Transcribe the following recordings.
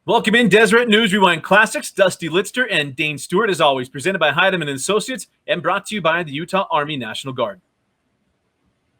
Welcome in Deseret News Rewind Classics. Dusty Litster and Dane Stewart, as always, presented by Heidemann & Associates and brought to you by the Utah Army National Guard.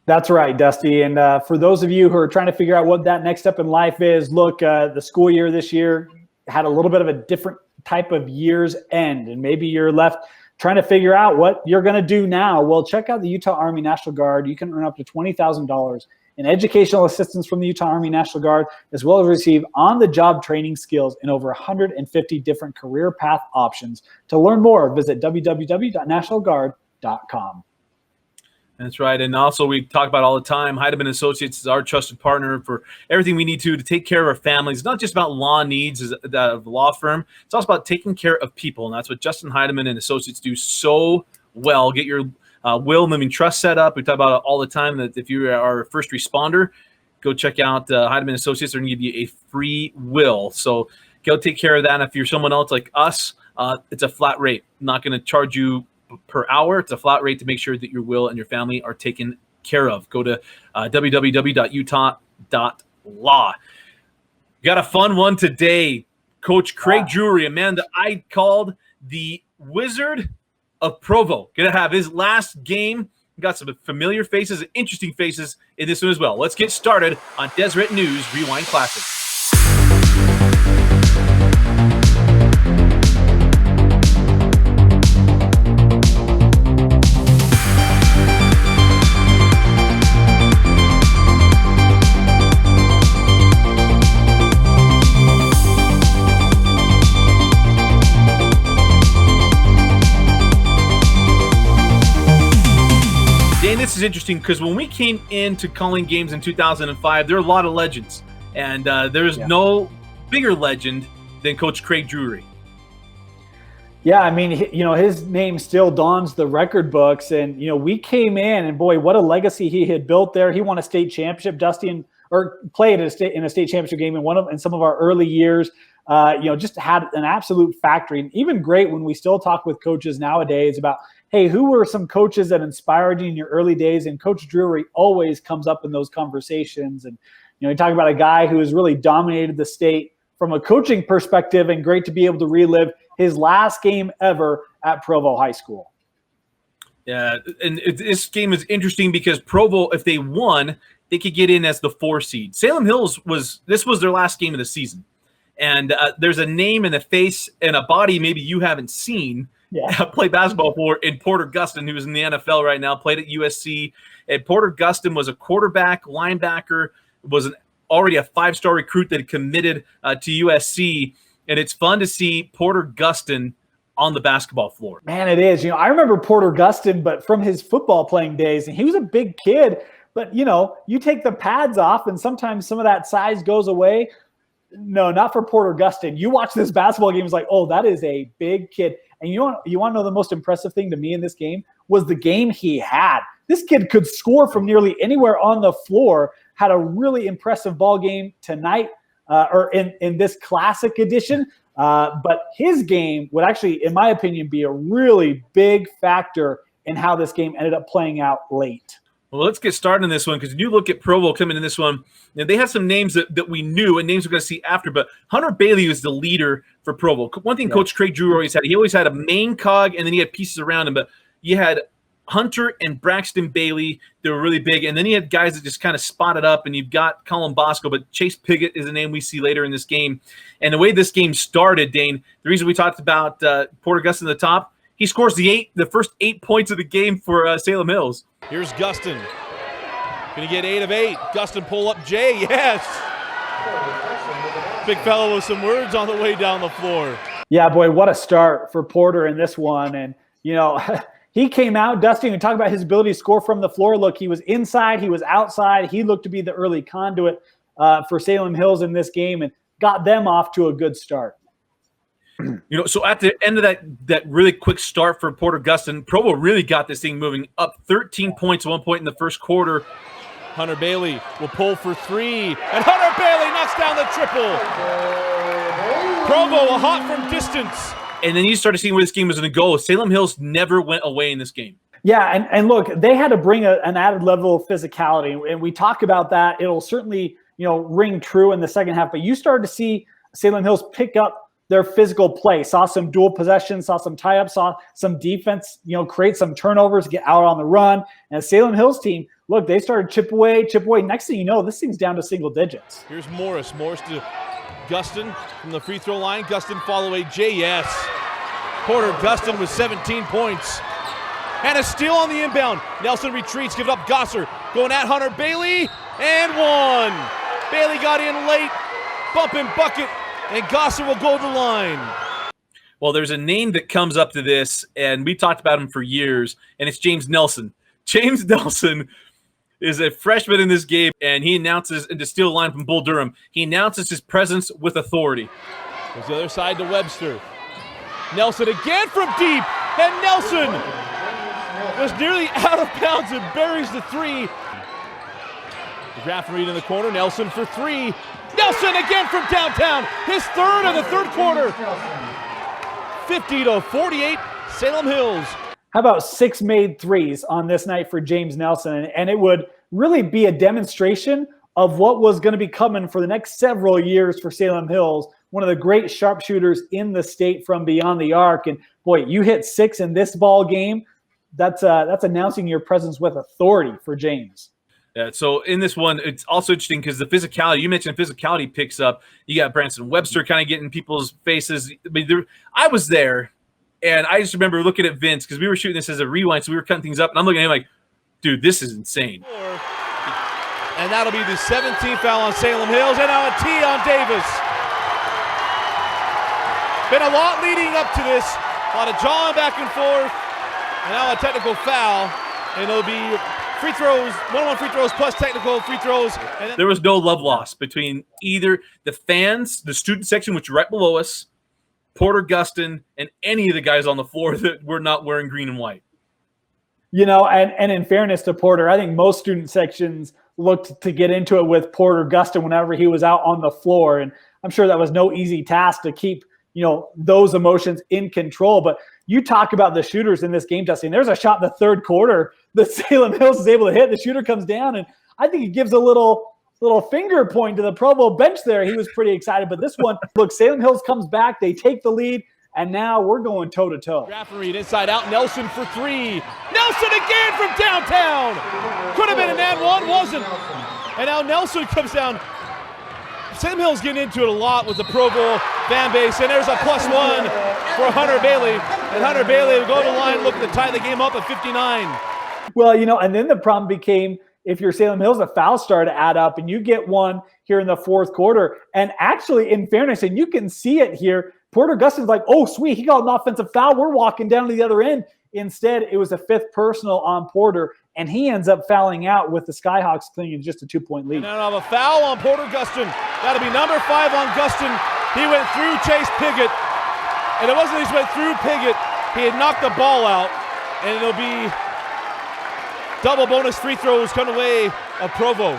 That's right, Dusty. And for those of you who are trying to figure out what that next step in life is, look, the school year this year had a little bit of a different type of year's end, and maybe you're left trying to figure out what you're going to do now. Well, check out the Utah Army National Guard. You can earn up to $20,000 in educational assistance from the Utah Army National Guard, as well as receive on-the-job training skills in over 150 different career path options. To learn more, visit www.nationalguard.com. That's right. And also, we talk about all the time, Heidemann Associates is our trusted partner for everything we need to take care of our families. It's not just about law needs of the law firm. It's also about taking care of people. And that's what Justin Heidemann and Associates do so well. Get your will living trust set up. We talk about it all the time that if you are a first responder, go check out Heidemann Associates. They're going to give you a free will. So go take care of that. And if you're someone else like us, it's a flat rate. I'm not going to charge you per hour. It's a flat rate to make sure that your will and your family are taken care of. Go to www.utah.law. Got a fun one today. Coach Craig Drury, a man that I called the Wizard of Provo. Going to have his last game. Got some familiar faces, interesting faces in this one as well. Let's get started on Deseret News Rewind Classics. This is interesting because when we came into calling games in 2005, there were a lot of legends, and there's no bigger legend than Coach Craig Drury. Yeah, I mean, his name still dons the record books, and we came in, and boy, what a legacy he had built there. He won a state championship, Dusty, or played in a state championship game in some of our early years. Just had an absolute factory, and even great when we still talk with coaches nowadays about, hey, who were some coaches that inspired you in your early days? And Coach Drury always comes up in those conversations. And, you talk about a guy who has really dominated the state from a coaching perspective, and great to be able to relive his last game ever at Provo High School. Yeah, and this game is interesting because Provo, if they won, they could get in as the 4 seed. Salem Hills was their last game of the season. And there's a name and a face and a body maybe you haven't seen play basketball for in Porter Gustin, who's in the NFL right now, played at USC. And Porter Gustin was a quarterback, linebacker, was already a 5-star recruit that had committed to USC. And it's fun to see Porter Gustin on the basketball floor. Man, it is. I remember Porter Gustin, but from his football playing days, and he was a big kid. But, you take the pads off, and sometimes some of that size goes away. No, not for Porter Gustin. You watch this basketball game, it's like, oh, that is a big kid. And you want to know the most impressive thing to me in this game was the game he had. This kid could score from nearly anywhere on the floor, had a really impressive ball game tonight or in this classic edition. But his game would actually, in my opinion, be a really big factor in how this game ended up playing out late. Well, let's get started on this one, because when you look at Provo coming in this one, they have some names that we knew and names we're going to see after, but Hunter Bailey was the leader for Provo. One thing Coach Craig Drury always had, he always had a main cog, and then he had pieces around him, but you had Hunter and Braxton Bailey. They were really big, and then he had guys that just kind of spotted up, and you've got Colin Bosco, but Chase Piggott is a name we see later in this game. And the way this game started, Dane, the reason we talked about Porter Gustin at the top, he scores the first 8 points of the game for Salem Hills. Here's Gustin. Going to get 8 of 8. Gustin pull up Jay. Yes. Big fellow with some words on the way down the floor. Yeah, boy, what a start for Porter in this one. And, he came out, Dusty, and talk about his ability to score from the floor. Look, he was inside. He was outside. He looked to be the early conduit for Salem Hills in this game and got them off to a good start. So at the end of that really quick start for Porter Gustin, Provo really got this thing moving, up 13 points at one point in the first quarter. Hunter Bailey will pull for 3, and Hunter Bailey knocks down the triple. Provo hot from distance. And then you started seeing where this game was going to go. Salem Hills never went away in this game. Yeah, and look, they had to bring an added level of physicality, and we talk about that. It'll certainly ring true in the second half, but you started to see Salem Hills pick up their physical play, saw some dual possession, saw some tie-ups, saw some defense, create some turnovers, get out on the run. And the Salem Hills team, look, they started chip away. Next thing you know, this thing's down to single digits. Here's Morris. Morris to Gustin from the free throw line. Gustin follow away. Yes. Porter Gustin with 17 points. And a steal on the inbound. Nelson retreats, give it up. Gosser going at Hunter Bailey. And one. Bailey got in late. Bump and bucket. And Gosser will go to the line. Well, there's a name that comes up to this, and we talked about him for years, and it's James Nelson. James Nelson is a freshman in this game, and he announces, and to steal a line from Bull Durham, he announces his presence with authority. There's the other side to Webster. Nelson again from deep, and Nelson was nearly out of bounds and buries the three. McGrath read in the corner, Nelson for three. Nelson again from downtown, his third in the third quarter. 50-48, Salem Hills. How about 6 made threes on this night for James Nelson? And it would really be a demonstration of what was going to be coming for the next several years for Salem Hills, one of the great sharpshooters in the state from beyond the arc. And boy, you hit 6 in this ball game, that's announcing your presence with authority for James. Yeah, so in this one, it's also interesting because the physicality, you mentioned physicality picks up. You got Branson Webster kind of getting in people's faces. I was there, and I just remember looking at Vince because we were shooting this as a rewind, so we were cutting things up, and I'm looking at him like, dude, this is insane. And that'll be the 17th foul on Salem Hills, and now a tee on Davis. Been a lot leading up to this, a lot of jawing back and forth, and now a technical foul, and it'll be free throws, 1-on-1 free throws plus technical free throws. And there was no love lost between either the fans, the student section, which is right below us, Porter Gustin, and any of the guys on the floor that were not wearing green and white. And in fairness to Porter, I think most student sections looked to get into it with Porter Gustin whenever he was out on the floor. And I'm sure that was no easy task to keep, those emotions in control. But you talk about the shooters in this game, Dustin. There's a shot in the third quarter that Salem Hills is able to hit. The shooter comes down, and I think he gives a little finger point to the Provo bench there. He was pretty excited. But this one, look, Salem Hills comes back. They take the lead, and now we're going toe-to-toe. Rafferty inside out. Nelson for three. Nelson again from downtown. Could have been an and one, wasn't. And now Nelson comes down. Salem Hills getting into it a lot with the Provo fan base, and there's a +1 for Hunter Bailey. And Hunter Bailey will go to the line, look to tie the game up at 59. Well, and then the problem became, if you're Salem Hills, the fouls started to add up, and you get one here in the fourth quarter. And actually, in fairness, and you can see it here, Porter Gustin's like, oh, sweet, he got an offensive foul. We're walking down to the other end. Instead, it was a 5th personal on Porter, and he ends up fouling out with the Skyhawks clinging just a 2-point lead. And now have a foul on Porter Gustin. That'll be number 5 on Gustin. He went through Chase Piggott, and it wasn't he just went through Piggott. He had knocked the ball out, and it'll be double bonus free throws coming away of Provo.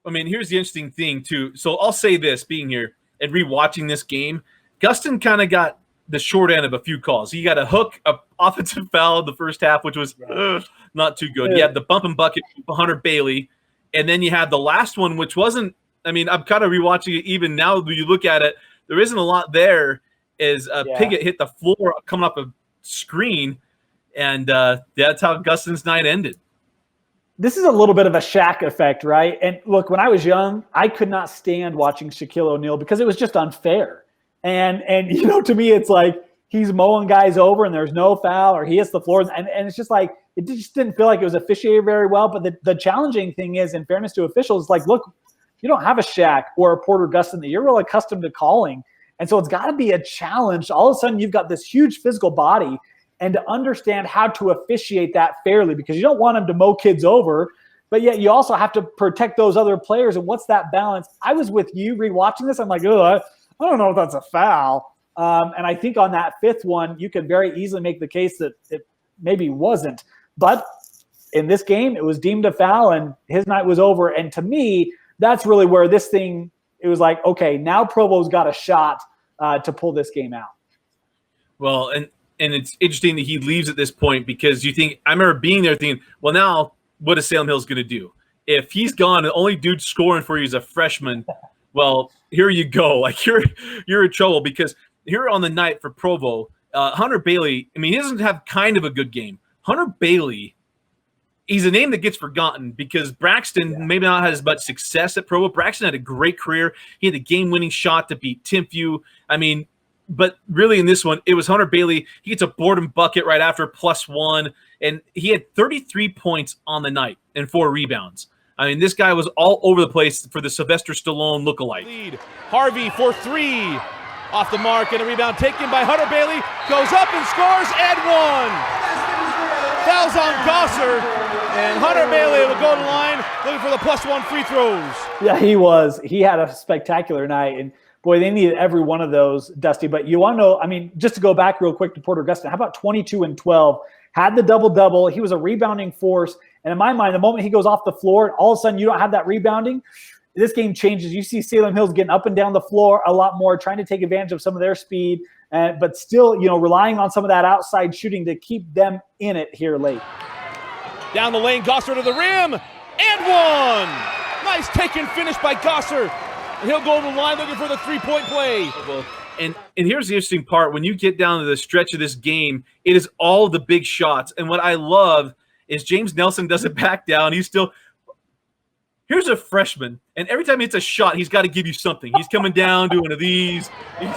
I mean, here's the interesting thing, too. So I'll say this, being here and rewatching this game, Gustin kind of got the short end of a few calls. He got a hook, an offensive foul in the first half, which was not too good. You had the bump and bucket from Hunter Bailey, and then you had the last one, which wasn't – I mean, I'm kind of rewatching it even now. When you look at it, there isn't a lot there as Piggott hit the floor coming up a screen, and that's how Gustin's night ended. This is a little bit of a Shaq effect, right? And look, when I was young, I could not stand watching Shaquille O'Neal because it was just unfair. And to me, it's like he's mowing guys over and there's no foul, or he hits the floor. And it's just like, it just didn't feel like it was officiated very well. But the challenging thing is, in fairness to officials, like, look, you don't have a Shaq or a Porter Gustin that you're real accustomed to calling. And so it's got to be a challenge. All of a sudden, you've got this huge physical body, and to understand how to officiate that fairly, because you don't want them to mow kids over, but yet you also have to protect those other players. And what's that balance? I was with you rewatching this. I'm like, oh, I don't know if that's a foul. And I think on that 5th one, you could very easily make the case that it maybe wasn't. But in this game, it was deemed a foul, and his night was over. And to me, that's really where this thing, it was like, okay, now Provo's got a shot to pull this game out. Well, and it's interesting that he leaves at this point, because you think, I remember being there thinking, well, now what is Salem Hills going to do? If he's gone, the only dude scoring for you is a freshman, Well, here you go. Like you're in trouble because here on the night for Provo, Hunter Bailey, I mean, he doesn't have kind of a good game. Hunter Bailey, he's a name that gets forgotten because Braxton maybe not had as much success at Provo. Braxton had a great career. He had a game-winning shot to beat Timpview. I mean, but really in this one, it was Hunter Bailey. He gets a boredom bucket right after +1, and he had 33 points on the night and 4 rebounds. I mean, this guy was all over the place for the Sylvester Stallone lookalike. Lead. Harvey for 3. Off the mark, and a rebound taken by Hunter Bailey. Goes up and scores, and 1. Fouls on Gosser, and Hunter Bailey will go to the line looking for the +1 free throws. Yeah, he was. He had a spectacular night, and boy, they needed every one of those, Dusty. But you want to know, I mean, just to go back real quick to Porter Gustin, how about 22 and 12? Had the double-double. He was a rebounding force, and in my mind, the moment he goes off the floor, all of a sudden you don't have that rebounding, this game changes. You see Salem Hills getting up and down the floor a lot more, trying to take advantage of some of their speed, but still, relying on some of that outside shooting to keep them in it here late. Down the lane, Gosser to the rim, and 1. Nice take and finish by Gosser. And he'll go to the line looking for the three-point play. And here's the interesting part. When you get down to the stretch of this game, it is all the big shots. And what I love is James Nelson doesn't back down. He's still – here's a freshman, and every time he hits a shot, he's got to give you something. He's coming down, doing one of these.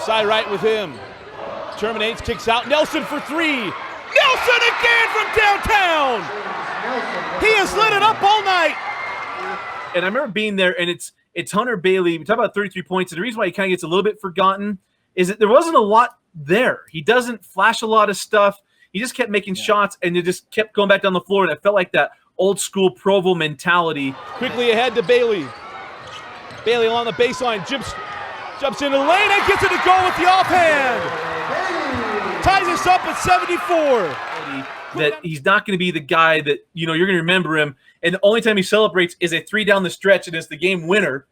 Side right with him. Terminates, kicks out. Nelson for 3. Nelson again from downtown. He has lit it up all night. And I remember being there, and it's Hunter Bailey. We talk about 33 points, and the reason why he kind of gets a little bit forgotten is that there wasn't a lot there. He doesn't flash a lot of stuff. He just kept making shots, and it just kept going back down the floor, and it felt like that old school Provo mentality. Quickly ahead to Bailey. Bailey along the baseline, jumps into the lane and gets it to go with the offhand. Ties us up at 74. That he's not going to be the guy that, you're going to remember him. And the only time he celebrates is a 3 down the stretch, and it's the game winner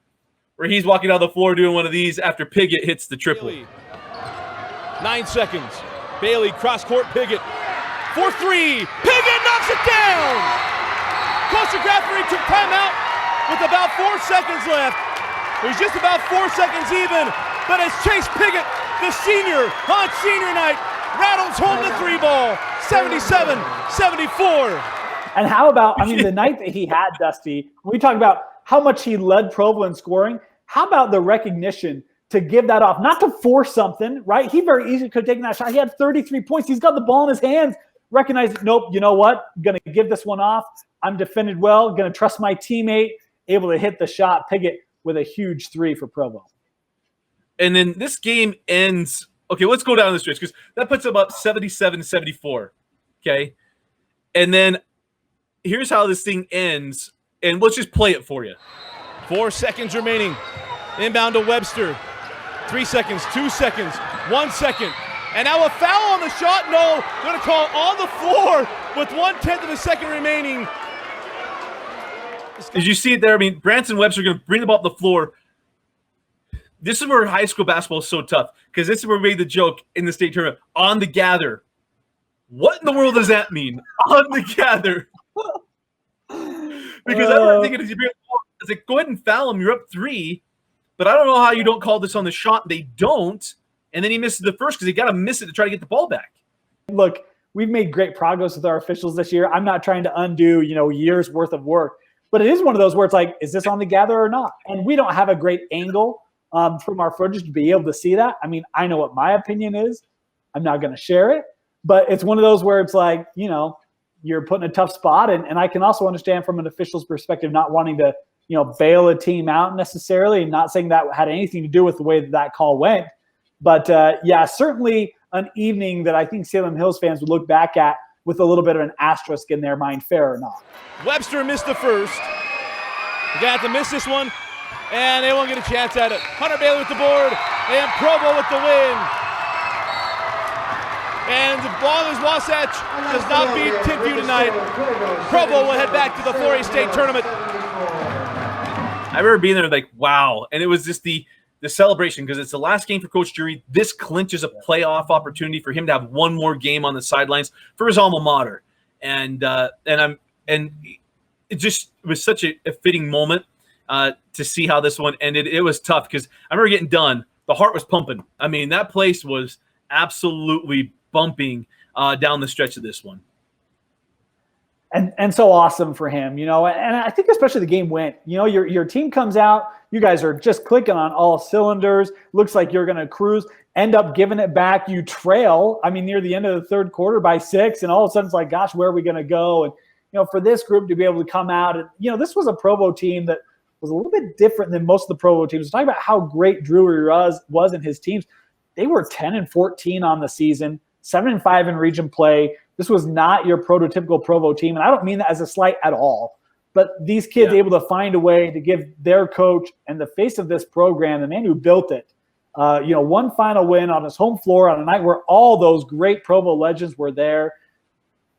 where he's walking down the floor doing one of these after Piggott hits the triple. Bailey. 9 seconds. Bailey, cross-court Piggott. For 3. Piggott knocks it down. Coach McCaffrey took timeout with about 4 seconds left. It was just about 4 seconds even, but as Chase Piggott, the senior, on senior night, rattles home the 3 ball, 77-74. And how about, the night that he had, Dusty, when we talk about how much he led Provo in scoring, how about the recognition to give that off, not to force something, right? He very easily could have taken that shot. He had 33 points. He's got the ball in his hands. Recognized, nope, you know what? I'm going to give this one off. I'm defended well, going to trust my teammate, able to hit the shot. Piggott with a huge 3 for Provo. And then this game ends. Okay, let's go down the stretch because that puts them up 77-74. Okay. And then here's how this thing ends. And let's just play it for you. 4 seconds remaining. Inbound to Webster. 3 seconds, 2 seconds, 1 second. And now a foul on the shot. No, going to call on the floor with 1/10 of a second remaining. As you see it there, Branson Webster going to bring the ball up the floor. This is where high school basketball is so tough because this is where we made the joke in the state tournament. On the gather. What in the world does that mean? On the gather. Because I was thinking, it's like, go ahead and foul him. You're up 3. But I don't know how you don't call this on the shot. They don't. And then he misses the first because he got to miss it to try to get the ball back. Look, we've made great progress with our officials this year. I'm not trying to undo, years worth of work. But it is one of those where it's like, is this on the gather or not? And we don't have a great angle from our footage to be able to see that. I know what my opinion is. I'm not going to share it. But it's one of those where it's like, you're put in a tough spot. And I can also understand from an official's perspective not wanting to, bail a team out necessarily, and not saying that had anything to do with the way that call went. But, certainly an evening that I think Salem Hills fans would look back at with a little bit of an asterisk in their mind, fair or not. Webster missed the first. You're going to have to miss this one, and they won't get a chance at it. Hunter Bailey with the board, and Provo with the win. And as long as Wasatch does not beat Timpview tonight, Provo will head back to the 4A state tournament. I remember being there like, wow. And it was just the celebration because it's the last game for Coach Drury. This clinches a playoff opportunity for him to have one more game on the sidelines for his alma mater. And it just was such a fitting moment. to see how this one ended. It was tough because I remember getting done. The heart was pumping. I mean, that place was absolutely bumping down the stretch of this one. And so awesome for him, and I think especially the game went, your team comes out, you guys are just clicking on all cylinders, looks like you're going to cruise, end up giving it back, you trail, near the end of the third quarter by 6, and all of a sudden it's like, gosh, where are we going to go? And, for this group to be able to come out, and, this was a Provo team that was a little bit different than most of the Provo teams. Talking about how great Drury was in his teams. They were 10-14 on the season, 7-5 in region play. This was not your prototypical Provo team, and I don't mean that as a slight at all. But these kids able to find a way to give their coach and the face of this program, the man who built it, one final win on his home floor on a night where all those great Provo legends were there.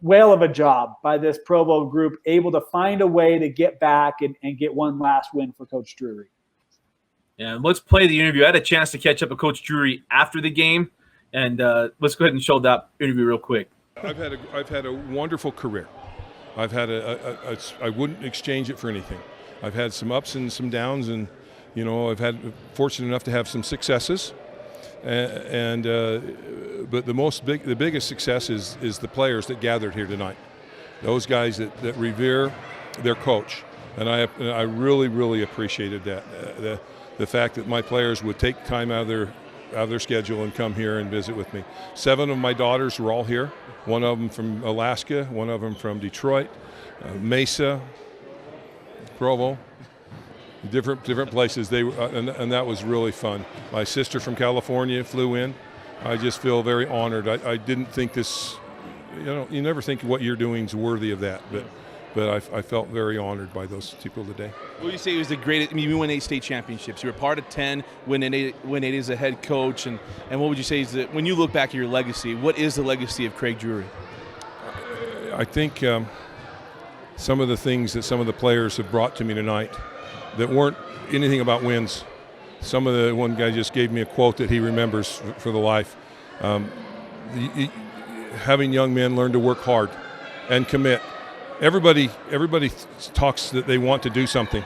Whale of a job by this Provo group, able to find a way to get back and get one last win for Coach Drury. Yeah, let's play the interview. I had a chance to catch up with Coach Drury after the game, and let's go ahead and show that interview real quick. I've had a wonderful career. I've had I wouldn't exchange it for anything. I've had some ups and some downs, and I've had fortunate enough to have some successes, but the biggest success is the players that gathered here tonight. Those guys that revere their coach, and I really, really appreciated that. The fact that my players would take time out of their schedule and come here and visit with me. 7 of my daughters were all here. One of them from Alaska, one of them from Detroit, Mesa, Provo, different places. They and that was really fun. My sister from California flew in. I just feel very honored. I didn't think this, you never think what you're doing is worthy of that, but I felt very honored by those people today. What would you say was the greatest? You won 8 state championships. You were part of 10, win 8 as a head coach. And what would you say is that when you look back at your legacy, what is the legacy of Craig Drury? I think some of the things that some of the players have brought to me tonight that weren't anything about wins. One guy just gave me a quote that he remembers for the life. Having young men learn to work hard and commit. Everybody talks that they want to do something,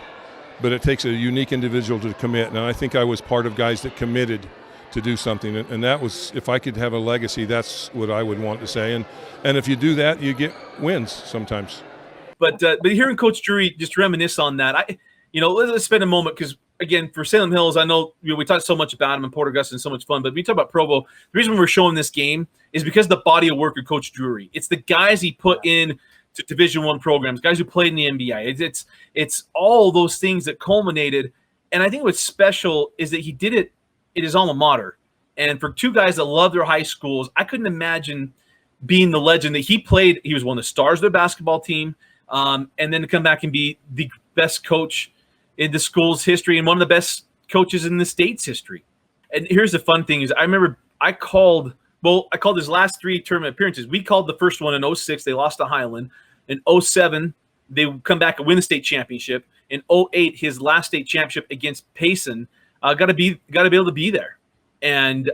but it takes a unique individual to commit. And I think I was part of guys that committed to do something. And that was, if I could have a legacy, that's what I would want to say. And if you do that, you get wins sometimes. But hearing Coach Drury just reminisce on that, let's spend a moment, because again, for Salem Hills, I know we talked so much about him and Port Augusta and so much fun, but we talk about Provo. The reason we're showing this game is because of the body of work of Coach Drury. It's the guys he put in to Division I programs, guys who played in the NBA. It's all those things that culminated. And I think what's special is that he did it at his alma mater. And for 2 guys that love their high schools, I couldn't imagine being the legend that he played. He was one of the stars of their basketball team, and then to come back and be the best coach in the school's history and one of the best coaches in the state's history. And here's the fun thing is I remember I called his last 3 tournament appearances. We called the first one in 2006. They lost to Highland. In 2007, they come back and win the state championship. In 2008, his last state championship against Payson, got to be able to be there. And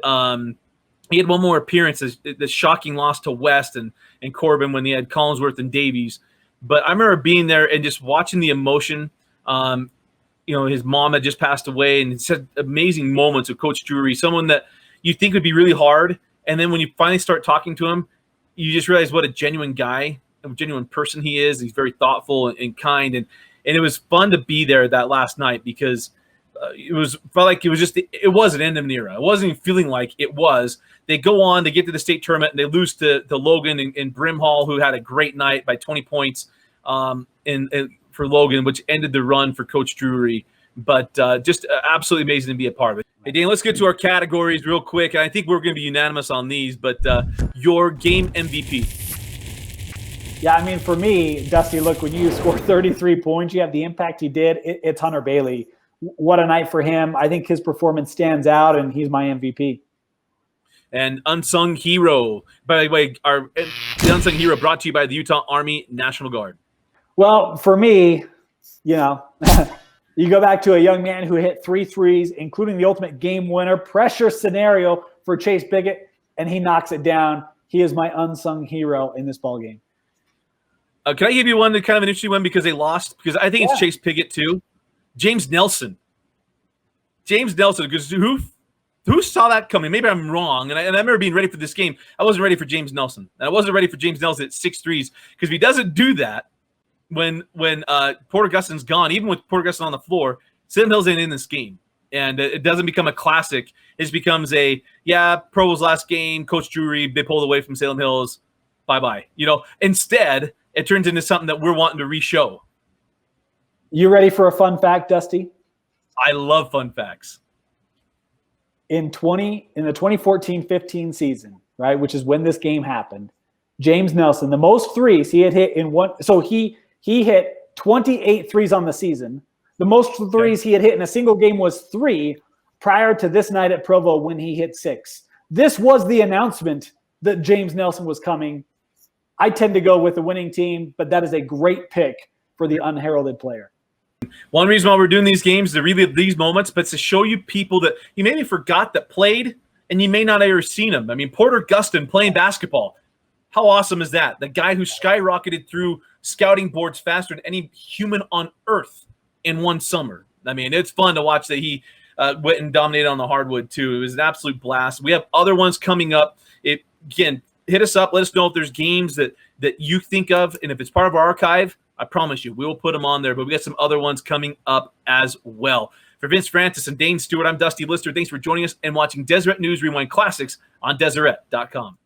he had one more appearance, the shocking loss to West and Corbin when they had Collinsworth and Davies. But I remember being there and just watching the emotion. His mom had just passed away, and it's amazing moments of Coach Drury, someone that you think would be really hard. And then when you finally start talking to him, you just realize what a genuine guy, a genuine person he is. He's very thoughtful and kind. And it was fun to be there that last night because felt like it was an end of an era. It wasn't even feeling like it was. They go on, they get to the state tournament, and they lose to Logan and Brimhall, who had a great night by 20 points for Logan, which ended the run for Coach Drury. But just absolutely amazing to be a part of it. Hey, Dane, let's get to our categories real quick. And I think we're going to be unanimous on these, but your game MVP. Yeah, for me, Dusty, look, when you score 33 points, you have the impact he did, it's Hunter Bailey. What a night for him. I think his performance stands out, and he's my MVP. And Unsung Hero. By the way, the Unsung Hero brought to you by the Utah Army National Guard. Well, for me, you go back to a young man who hit 3 threes, including the ultimate game winner, pressure scenario for Chase Biggett, and he knocks it down. He is my unsung hero in this ballgame. Can I give you one, kind of an interesting one, because they lost? Because I think it's Chase Piggott too. James Nelson. Because who saw that coming? Maybe I'm wrong. And I remember being ready for this game. I wasn't ready for James Nelson. And I wasn't ready for James Nelson at 6 threes, because if he doesn't do that when Porter Gustin's gone, even with Porter Gustin on the floor, Salem Hills ain't in this game. And it doesn't become a classic. It just becomes Provo's last game, Coach Drury, they pulled away from Salem Hills, bye-bye. Instead, it turns into something that we're wanting to re-show. You ready for a fun fact, Dusty? I love fun facts. In the 2014-15 season, right, which is when this game happened, James Nelson, the most threes he had hit in one. So he hit 28 threes on the season. The most threes he had hit in a single game was 3 prior to this night at Provo when he hit 6. This was the announcement that James Nelson was coming. I tend to go with the winning team, but that is a great pick for the unheralded player. One reason why we're doing these games is to relive these moments, but to show you people that you maybe forgot that played, and you may not have ever seen them. I mean, Porter Gustin playing basketball. How awesome is that? The guy who skyrocketed through scouting boards faster than any human on earth in one summer. I mean, it's fun to watch that he went and dominated on the hardwood too. It was an absolute blast. We have other ones coming up. Again, hit us up. Let us know if there's games that you think of, and if it's part of our archive, I promise you, we will put them on there. But we got some other ones coming up as well. For Vince Francis and Dane Stewart, I'm Dusty Litster. Thanks for joining us and watching Deseret News Rewind Classics on Deseret.com.